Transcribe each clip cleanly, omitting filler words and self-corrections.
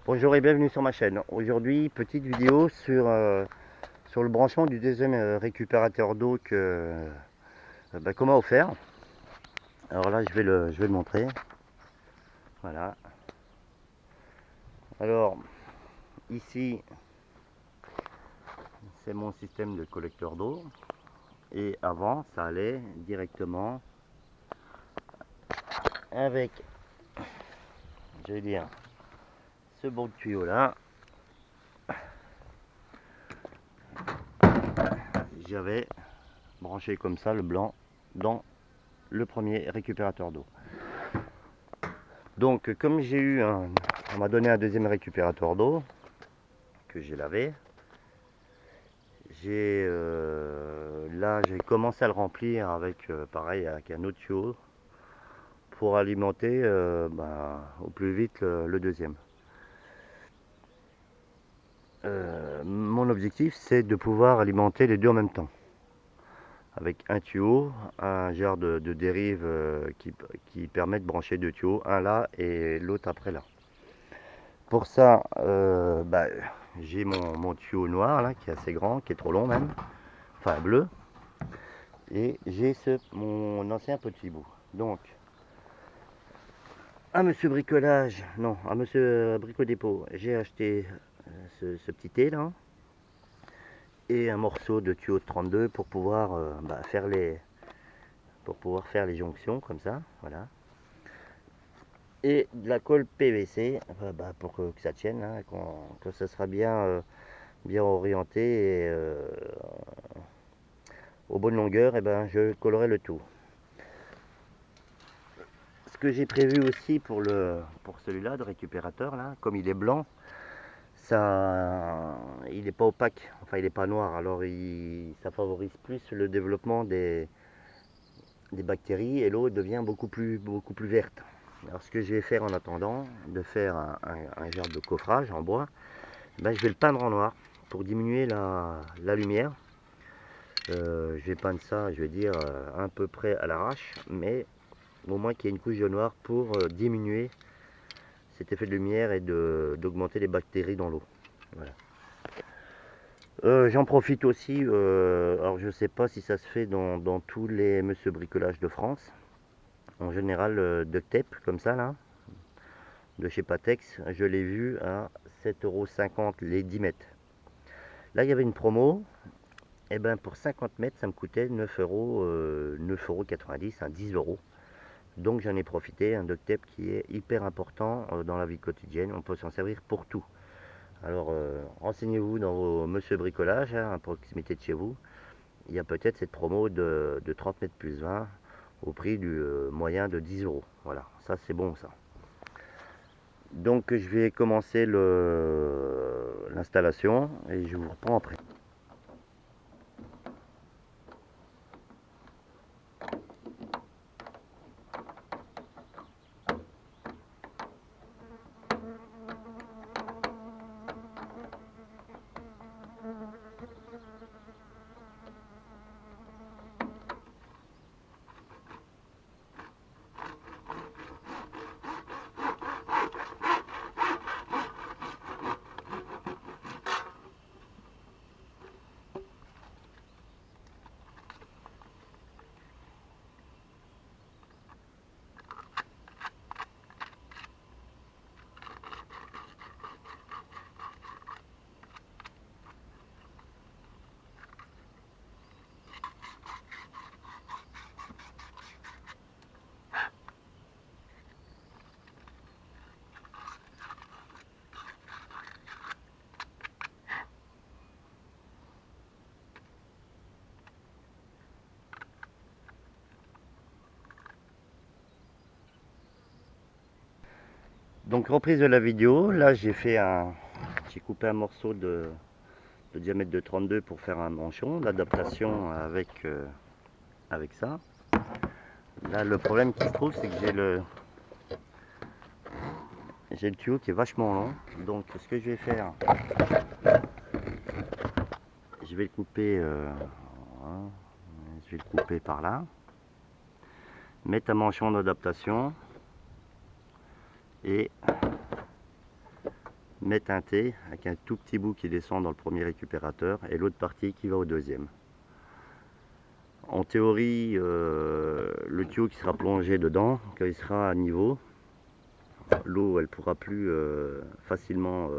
Bonjour et bienvenue sur ma chaîne. Aujourd'hui, petite vidéo sur le branchement du deuxième récupérateur d'eau qu'on m'a offert. Alors là, je vais le montrer. Voilà. Alors, ici, c'est mon système de collecteur d'eau. Et avant, ça allait directement avec, je vais dire, ce bon tuyau là. J'avais branché comme ça le blanc dans le premier récupérateur d'eau. Donc comme on m'a donné un deuxième récupérateur d'eau que j'ai lavé, là j'ai commencé à le remplir avec pareil avec un autre tuyau pour alimenter au plus vite le deuxième. Mon objectif c'est de pouvoir alimenter les deux en même temps avec un tuyau, un genre de dérive qui permet de brancher deux tuyaux, un là et l'autre après là. Pour ça, j'ai mon tuyau noir là, qui est assez grand, qui est trop long même, enfin bleu, et j'ai mon ancien petit bout. Donc, à Monsieur Bricolage, non, à Monsieur Bricodépôt, j'ai acheté ce petit thé là et un morceau de tuyau de 32 pour pouvoir faire les jonctions comme ça, voilà. Et de la colle PVC pour que ça tienne, hein, que ça sera bien orienté et aux bonnes longueurs, et je collerai le tout. Ce que j'ai prévu aussi pour celui-là de récupérateur là, comme il est blanc, il n'est pas opaque, enfin il n'est pas noir, alors ça favorise plus le développement des bactéries et l'eau devient beaucoup plus verte. Alors ce que je vais faire en attendant de faire un genre de coffrage en bois, je vais le peindre en noir pour diminuer la lumière. Je vais peindre ça, je vais dire à peu près à l'arrache, mais au moins qu'il y ait une couche de noir pour diminuer cet effet de lumière et d'augmenter les bactéries dans l'eau. Voilà. J'en profite aussi, alors je sais pas si ça se fait dans tous les Monsieur Bricolage de France. En général, duct tape comme ça là, de chez Patex, je l'ai vu à 7,50 € les 10 mètres. Là il y avait une promo, et pour 50 mètres ça me coûtait 9,90 €, à 10 €. Donc j'en ai profité, un duct tape qui est hyper important dans la vie quotidienne, on peut s'en servir pour tout. Alors renseignez-vous dans vos Monsieur Bricolage, hein, à proximité de chez vous, il y a peut-être cette promo de 30 mètres plus 20 au prix du moyen de 10 €. Voilà, ça c'est bon ça. Donc je vais commencer l'installation et je vous reprends après. Donc reprise de la vidéo, là j'ai coupé un morceau de diamètre de 32 pour faire un manchon, l'adaptation avec ça. Là le problème qui se trouve c'est que j'ai le tuyau qui est vachement long, donc ce que je vais faire, je vais le couper, voilà, je vais le couper par là, mettre un manchon d'adaptation et mettre un T avec un tout petit bout qui descend dans le premier récupérateur et l'autre partie qui va au deuxième. En théorie, le tuyau qui sera plongé dedans, quand il sera à niveau, l'eau elle pourra plus facilement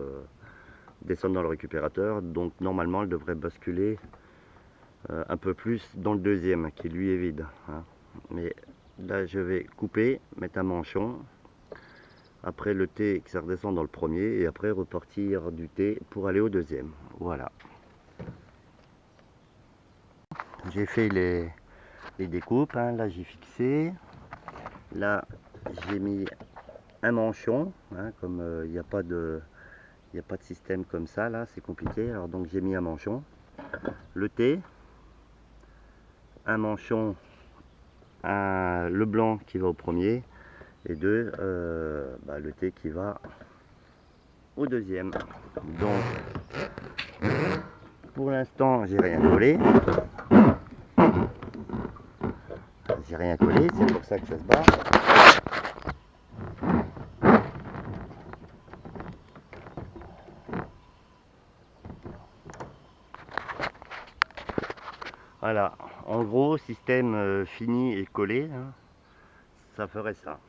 descendre dans le récupérateur, donc normalement elle devrait basculer un peu plus dans le deuxième qui lui est vide, hein. Mais là je vais couper, mettre un manchon, après le T que ça redescend dans le premier et après repartir du T pour aller au deuxième. Voilà, j'ai fait les découpes, hein. Là j'ai fixé, là j'ai mis un manchon, hein, comme il n'y a pas de système comme ça, là c'est compliqué, alors donc j'ai mis un manchon, le T, un manchon, le blanc qui va au premier et deux, le T qui va au deuxième. Donc pour l'instant j'ai rien collé, c'est pour ça que ça se barre. Voilà, en gros système fini et collé, hein, ça ferait ça.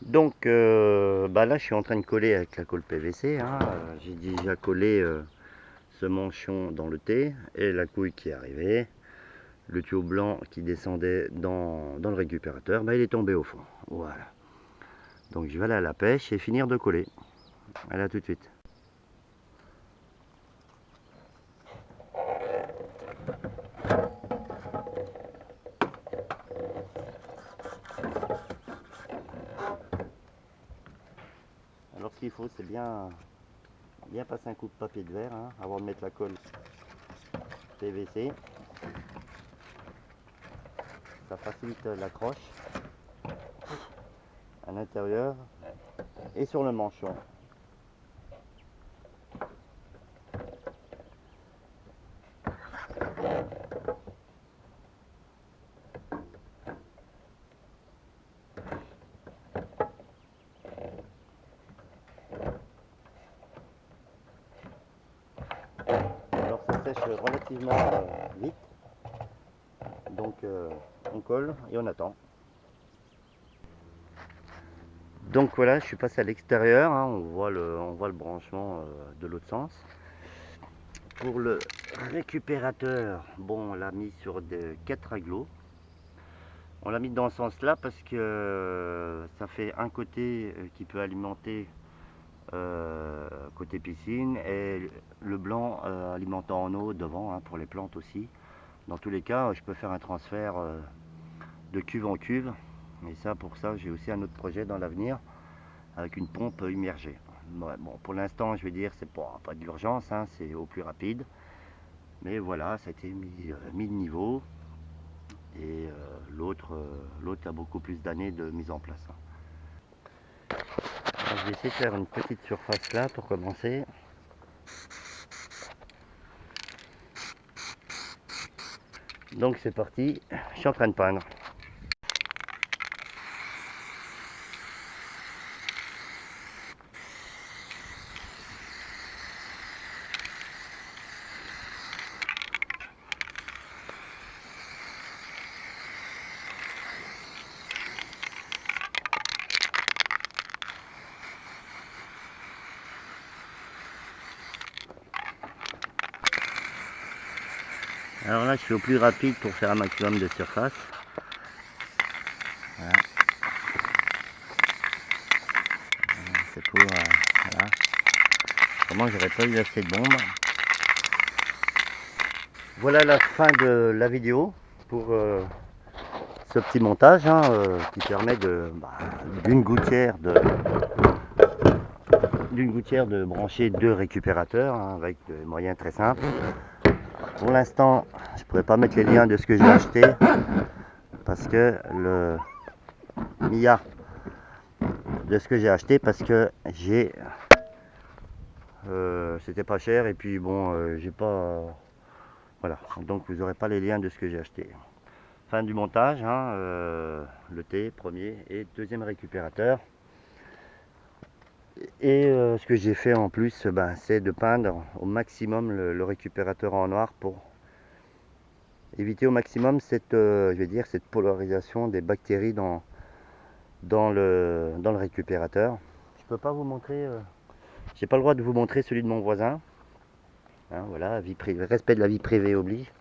Donc là je suis en train de coller avec la colle PVC, hein. J'ai déjà collé ce manchon dans le T et la couille qui est arrivée, le tuyau blanc qui descendait dans le récupérateur, il est tombé au fond. Voilà, donc je vais aller à la pêche et finir de coller. Allez, à tout de suite. Alors ce qu'il faut, c'est bien passer un coup de papier de verre, hein, avant de mettre la colle PVC. Ça facilite l'accroche à l'intérieur et sur le manchon. Alors ça sèche relativement vite, donc on colle et on attend. Donc voilà, je suis passé à l'extérieur, hein, on voit le branchement de l'autre sens. Pour le récupérateur, bon, on l'a mis sur 4 raglots. On l'a mis dans ce sens là parce que ça fait un côté qui peut alimenter côté piscine et le blanc alimentant en eau devant, hein, pour les plantes aussi. Dans tous les cas, je peux faire un transfert de cuve en cuve, et ça, pour ça j'ai aussi un autre projet dans l'avenir avec une pompe immergée. Ouais, bon, pour l'instant je vais dire c'est pas de l'urgence, hein, c'est au plus rapide, mais voilà, ça a été mis de niveau et l'autre a beaucoup plus d'années de mise en place. Alors, je vais essayer de faire une petite surface là pour commencer. Donc c'est parti, je suis en train de peindre. Alors là je suis au plus rapide pour faire un maximum de surface. Voilà. C'est pour voilà. Comment j'aurais pas eu assez de bombes. Voilà la fin de la vidéo pour ce petit montage, hein, qui permet d'une gouttière de brancher 2 récupérateurs, hein, avec des moyens très simples. Pour l'instant je pourrais pas mettre les liens de ce que j'ai acheté parce que le Mia de ce que j'ai acheté parce que c'était pas cher et puis bon j'ai pas voilà, donc vous n'aurez pas les liens de ce que j'ai acheté. Fin du montage, hein, le T premier et deuxième récupérateur. Et ce que j'ai fait en plus, c'est de peindre au maximum le récupérateur en noir pour éviter au maximum cette, je vais dire, cette polarisation des bactéries dans le récupérateur. Je peux pas vous montrer, j'ai pas le droit de vous montrer celui de mon voisin. Hein, voilà, vie privée, respect de la vie privée oblige.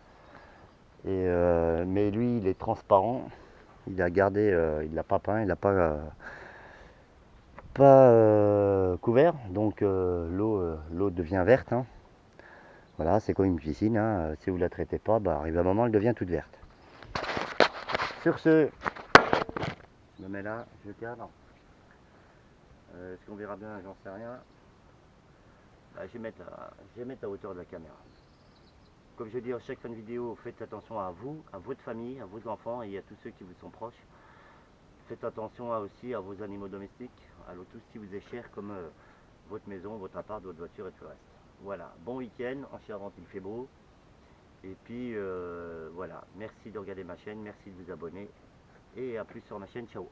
Mais lui, il est transparent. Il a gardé, il l'a pas peint, il l'a pas couvert, donc l'eau devient verte. Hein. Voilà, c'est comme une piscine. Hein. Si vous la traitez pas, arrive un moment, elle devient toute verte. Sur ce, je me mets là, je cadre. Est-ce qu'on verra bien? J'en sais rien. Je vais mettre la hauteur de la caméra. Comme je dis à chaque fin de vidéo, faites attention à vous, à votre famille, à vos enfants et à tous ceux qui vous sont proches. Faites attention aussi à vos animaux domestiques, à tout ce qui vous est cher comme votre maison, votre appart, votre voiture et tout le reste. Voilà, bon week-end, en Charente il fait beau. Et puis voilà, merci de regarder ma chaîne, merci de vous abonner et à plus sur ma chaîne, ciao.